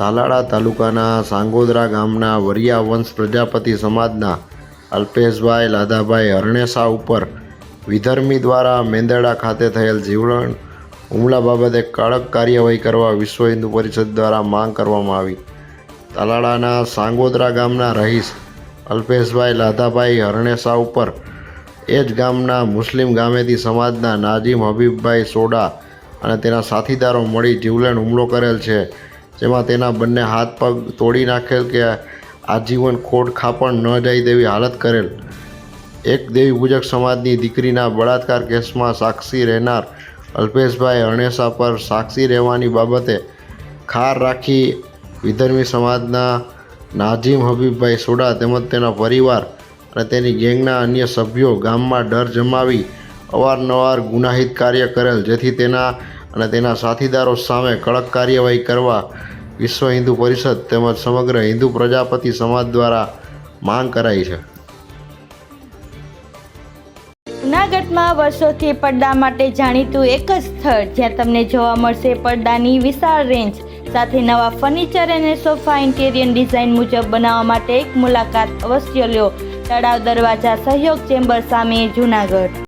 તાલાળા તાલુકાના સાંગોદરા ગામના વરિયા વંશ પ્રજાપતિ સમાજના અલ્પેશભાઈ લાધાભાઈ હરણેસા ઉપર વિધર્મી દ્વારા મેંદરડા ખાતે થયેલ જીવલેણ હુમલા બાબતે કડક કાર્યવાહી કરવા વિશ્વ હિન્દુ પરિષદ દ્વારા માંગ કરવામાં આવી. તાલાળાના સાંગોદરા ગામના રહીશ અલ્પેશભાઈ લાધાભાઈ હરણેસા ઉપર એ જ ગામના મુસ્લિમ ગામેતી સમાજના નાજીમ હબીબભાઈ સોડા અને તેના સાથીદારો મળી જીવલેણ હુમલો કરેલ છે, જેમાં તેના બંને હાથ પગ તોડી નાખેલ કે આજીવન ખોડ ખાપણ ન જાય તેવી હાલત કરેલ. એક દેવી પૂજક સમાજની દીકરીના બળાત્કાર કેસમાં સાક્ષી રહેનાર અલ્પેશભાઈ હરણેસા પર સાક્ષી રહેવાની બાબતે ખાર રાખી વિધર્મી સમાજના નાજીમ હબીબભાઈ સોડા તેમજ તેના પરિવાર અને તેની ગેંગના અન્ય સભ્યો ગામમાં ડર જમાવી અવારનવાર ગુનાહિત કાર્ય કરેલ, જેથી તેના અને તેના સાથીદારો સામે કડક કાર્યવાહી કરવા વિશ્વ હિન્દુ પરિષદ તેમજ સમગ્ર હિન્દુ પ્રજાપતિ સમાજ દ્વારા માંગ કરાઈ છે. જૂનાગઢમાં વર્ષોથી પડદા માટે જાણીતું એક જ સ્થળ જ્યાં તમને જોવા મળશે પડદાની વિશાળ રેન્જ સાથે નવા ફર્નિચર અને સોફા ઇન્ટિરિયર ડિઝાઇન મુજબ બનાવવા માટે એક મુલાકાત અવશ્ય લ્યો. તળાવ દરવાજા સહયોગ ચેમ્બર સામે, જૂનાગઢ.